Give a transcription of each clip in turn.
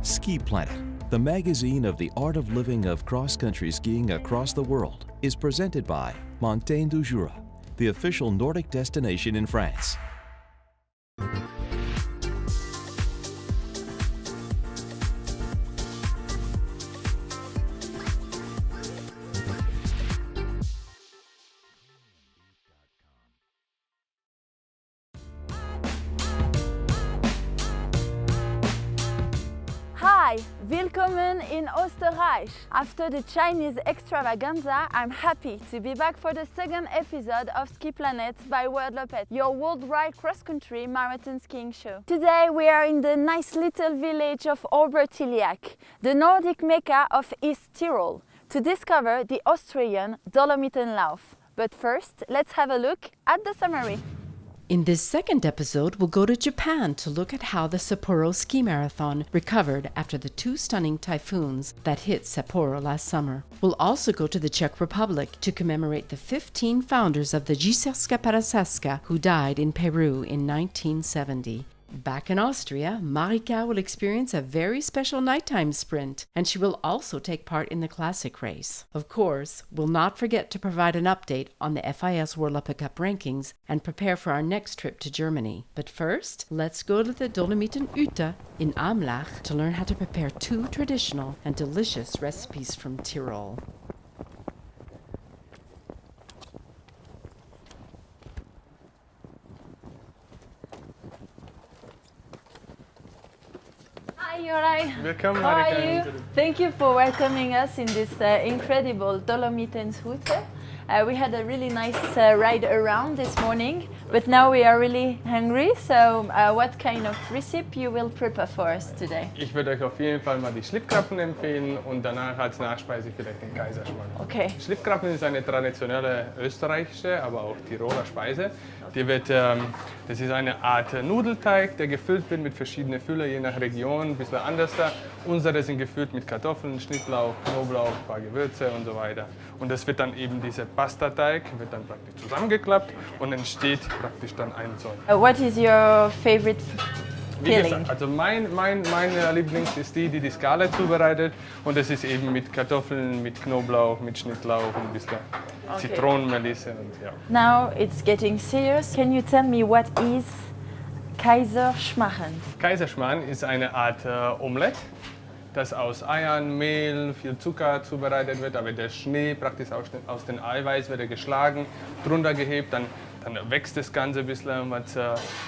SkiPlanet, the magazine of the art of living of cross-country skiing across the world, is presented by Montagnes du Jura, the official Nordic destination in France. Hi, willkommen in Österreich. After the Chinese extravaganza, I'm happy to be back for the second episode of SkiPlanet by Worldloppet, your worldwide cross-country marathon skiing show. Today we are in the nice little village of Obertilliach, the Nordic mecca of East Tyrol, to discover the Austrian Dolomitenlauf. But first, let's have a look at the summary. In this second episode, we'll go to Japan to look at how the Sapporo Ski Marathon recovered after the two stunning typhoons that hit Sapporo last summer. We'll also go to the Czech Republic to commemorate the 15 founders of the Jizerská who died in Peru in 1970. Back in Austria, Marika will experience a very special nighttime sprint, and she will also take part in the classic race. Of course, we'll not forget to provide an update on the FIS Worldloppet Cup rankings and prepare for our next trip to Germany. But first, let's go to the Dolomitenhütte in Amlach to learn how to prepare two traditional and delicious recipes from Tyrol. Hi, Jura. Welcome, How Marika. are you? Thank you for welcoming us in this incredible Dolomitenhütte. We had a really nice ride around this morning, but now we are really hungry. So, what kind of recipe you will prepare for us today? Ich würde euch auf jeden Fall mal die Schliffkrapfen empfehlen und danach als Nachspeise vielleicht den Kaiserschmarrn. Okay. Schliffkrapfen ist eine traditionelle österreichische, aber auch Tiroler Speise. Das ist eine Art Nudelteig, der gefüllt wird mit verschiedenen Füller, je nach Region, ein bisschen anders. Unsere sind gefüllt mit Kartoffeln, Schnittlauch, Knoblauch, ein paar Gewürze und so weiter. Und das wird dann eben dieser Pastateig, wird dann praktisch zusammengeklappt und entsteht praktisch dann ein Soll. What is your favorite Wie filling? gesagt, also mein Lieblings ist die Skala zubereitet und das ist eben mit Kartoffeln, mit Knoblauch, mit Schnittlauch und ein bisschen Zitronenmelisse und ja. Now it's getting serious. Can you tell me what is Kaiserschmarrn? Kaiserschmarrn ist eine Art Omelette, das aus Eiern, Mehl, viel Zucker zubereitet wird, aber der Schnee praktisch aus dem Eiweiß wird geschlagen, drunter gehebt, dann wächst das Ganze ein bisschen, wird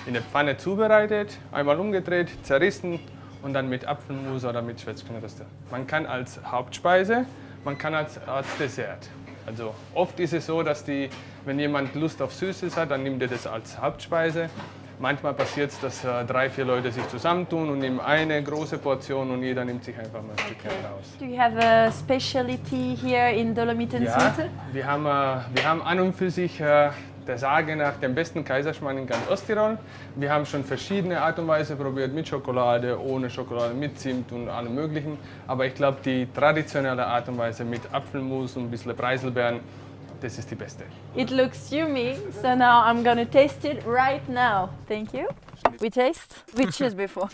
in der Pfanne zubereitet, einmal umgedreht, zerrissen und dann mit Apfelmus oder mit Schwätzknödel. Man kann als Hauptspeise, man kann als Dessert. Also oft ist es so, dass wenn jemand Lust auf Süßes hat, dann nimmt er das als Hauptspeise. Manchmal passiert es, dass 3-4 Leute sich zusammentun und nehmen eine große Portion und jeder nimmt sich einfach mal ein Stückchen raus. Do you have a specialty here in Dolomitenhütte? Ja, wir haben an und für sich der Sage nach den besten Kaiserschmarrn in ganz Osttirol. Wir haben schon verschiedene Art und Weise probiert, mit Schokolade, ohne Schokolade, mit Zimt und allem möglichen. Aber ich glaube, die traditionelle Art und Weise mit Apfelmus und ein bisschen Preiselbeeren, das ist die beste. It looks yummy, so now I'm gonna taste it right now. Thank you. We taste? We cheers before.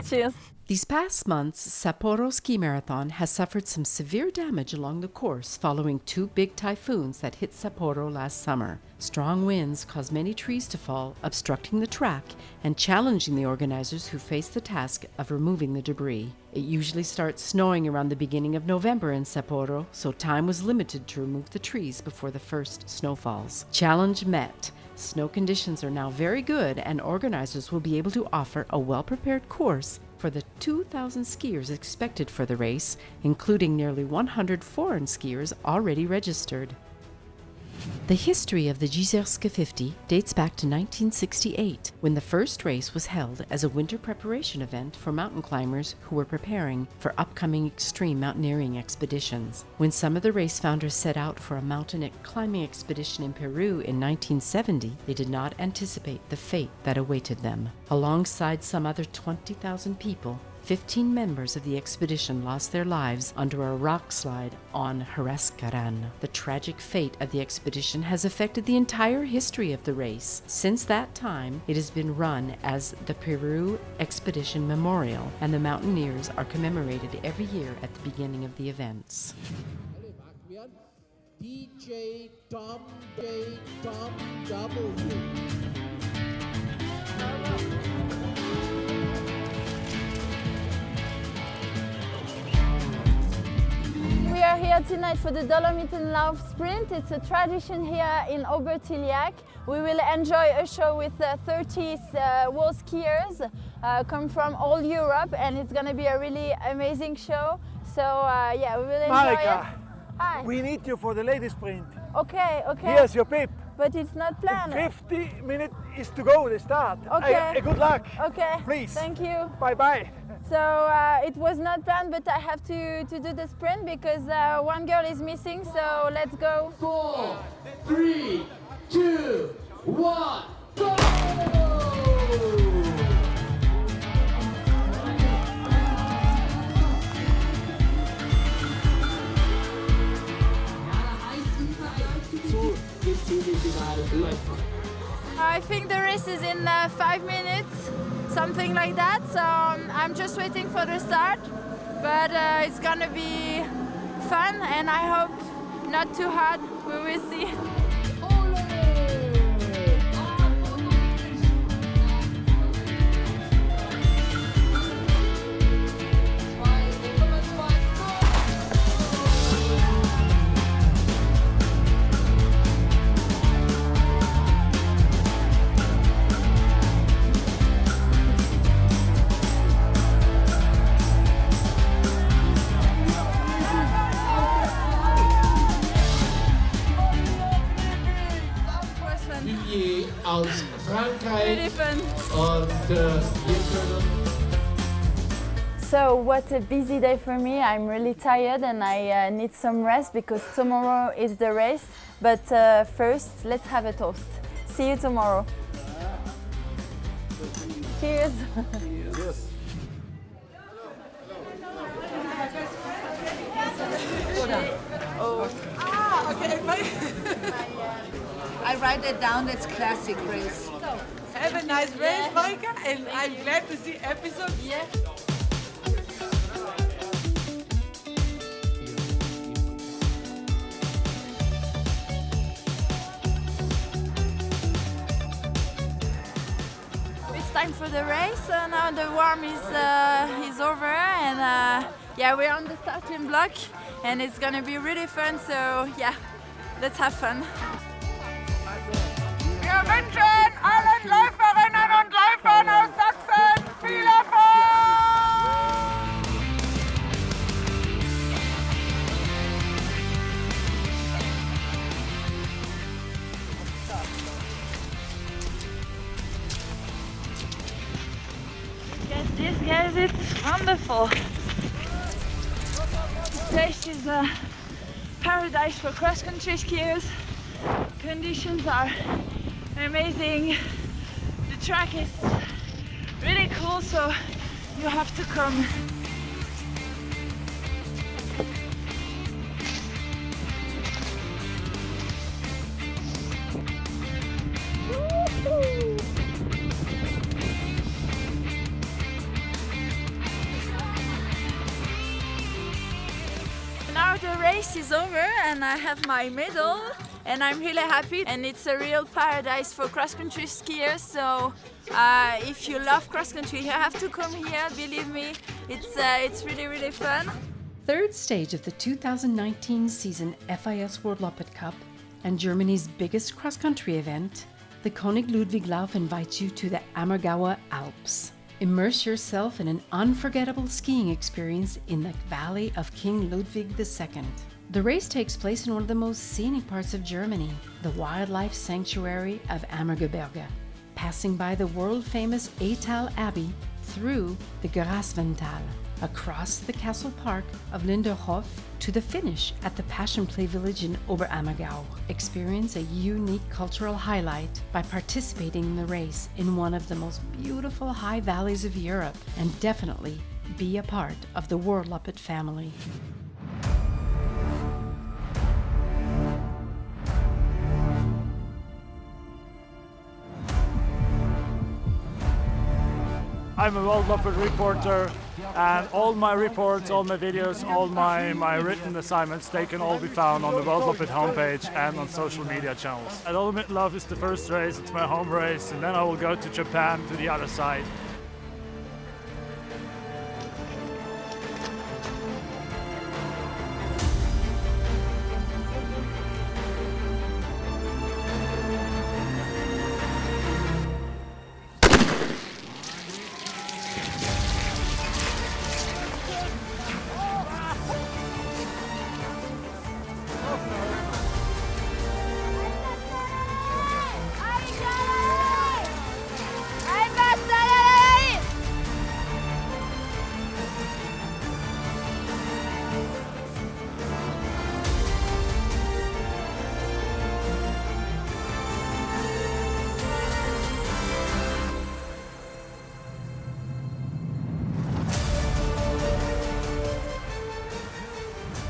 Cheers. These past months, Sapporo Ski Marathon has suffered some severe damage along the course following two big typhoons that hit Sapporo last summer. Strong winds caused many trees to fall, obstructing the track and challenging the organizers who faced the task of removing the debris. It usually starts snowing around the beginning of November in Sapporo, so time was limited to remove the trees before the first snowfalls. Challenge met. Snow conditions are now very good, and organizers will be able to offer a well-prepared course for the 2,000 skiers expected for the race, including nearly 100 foreign skiers already registered. The history of the Jizerská 50 dates back to 1968, when the first race was held as a winter preparation event for mountain climbers who were preparing for upcoming extreme mountaineering expeditions. When some of the race founders set out for a mountain climbing expedition in Peru in 1970, they did not anticipate the fate that awaited them. Alongside some other 20,000 people, 15 members of the expedition lost their lives under a rock slide on Jizerská. The tragic fate of the expedition has affected the entire history of the race. Since that time, it has been run as the Peru Expedition Memorial, and the mountaineers are commemorated every year at the beginning of the events. DJ Tom W. We are here tonight for the Dolomitenlauf sprint. It's a tradition here in Obertilliach. We will enjoy a show with 30 world skiers come from all Europe, and it's going to be a really amazing show. So yeah, we will enjoy Marika, it. Hi. we need you for the ladies sprint. Okay. Here's your pip. But it's not planned. 50 minutes is to go, the start. Okay. Good luck. Okay. Please. Thank you. Bye-bye. So it was not planned, but I have to do the sprint because one girl is missing. So let's go. 4, 3, 2, 1, go! I think the race is in 5 minutes, something like that. So I'm just waiting for the start, but it's gonna be fun, and I hope not too hard. We will see. Aus Frankreich Really fun. und So what a busy day for me. I'm really tired and I need some rest because tomorrow is the race. But first, let's have a toast. See you tomorrow. Cheers. I write it down, that's classic race. Have a nice race, Marika, and I'm glad to see episode. Yeah. It's time for the race. Now the warm is over, and yeah, we're on the starting block, and it's gonna be really fun. So yeah, let's have fun. Wir wünschen allen Läuferinnen und Läufern aus Sachsen viel Erfolg! Get this, guys, it's wonderful. This place is a paradise for cross-country skiers. Conditions are amazing. The track is really cool, so you have to come. Now the race is over and I have my medal. And I'm really happy, and it's a real paradise for cross-country skiers. So if you love cross-country, you have to come here. Believe me, it's really fun. Third stage of the 2019 season FIS Worldloppet Cup and Germany's biggest cross-country event, the König Ludwig Lauf invites you to the Ammergauer Alps. Immerse yourself in an unforgettable skiing experience in the Valley of King Ludwig II. The race takes place in one of the most scenic parts of Germany, the wildlife sanctuary of Ammergebirge, passing by the world-famous Etal Abbey through the Grasvental, across the castle park of Linderhof to the finish at the Passionplay village in Oberammergau. Experience a unique cultural highlight by participating in the race in one of the most beautiful high valleys of Europe, and definitely Be a part of the Worldloppet family. I'm a Worldloppet reporter, and all my reports, all my videos, all my written assignments, they can all be found on the Worldloppet homepage and on social media channels. Dolomitenlauf is the first race, it's my home race, and then I will go to Japan to the other side.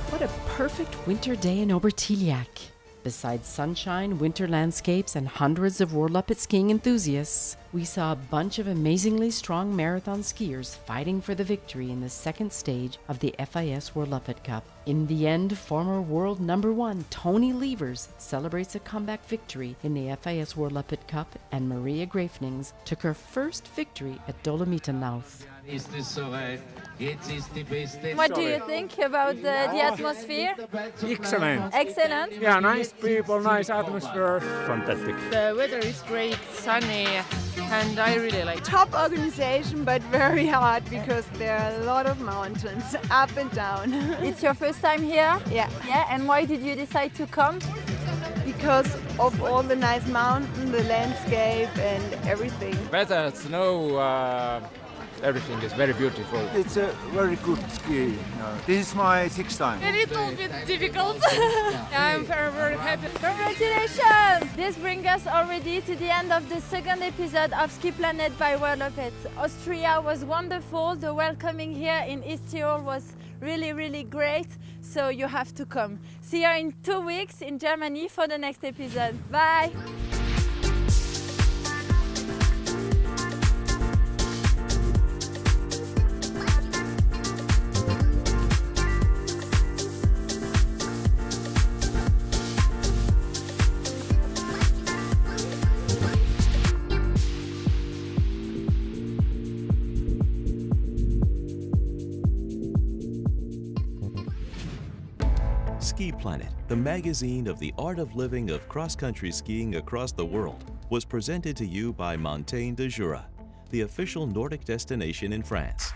What a perfect winter day in Obertilliach. Besides sunshine, winter landscapes, and hundreds of Worldloppet skiing enthusiasts, we saw a bunch of amazingly strong marathon skiers fighting for the victory in the second stage of the FIS Worldloppet Cup. In the end, former world number one Tony Levers celebrates a comeback victory in the FIS Worldloppet Cup, and Maria Grafnings took her first victory at Dolomitenlauf. What do you think about the atmosphere? Excellent. Excellent. Yeah, nice people, nice atmosphere. Fantastic. The weather is great, sunny, and I really like it. Top organization, but very hard because there are a lot of mountains up and down. It's your first time here? Yeah. Yeah, and why did you decide to come? Because of all the nice mountains, the landscape, and everything. Weather, snow, everything is very beautiful. It's a very good ski. This is my sixth time. A little bit difficult. I'm very, very happy. Congratulations! This brings us already to the end of the second episode of SkiPlanet by Worldloppet. Austria was wonderful. The welcoming here in East Tyrol was really, really great. So you have to come. See you in 2 weeks in Germany for the next episode. Bye! SkiPlanet, the magazine of the art of living of cross-country skiing across the world, was presented to you by Montagnes de Jura, the official Nordic destination in France.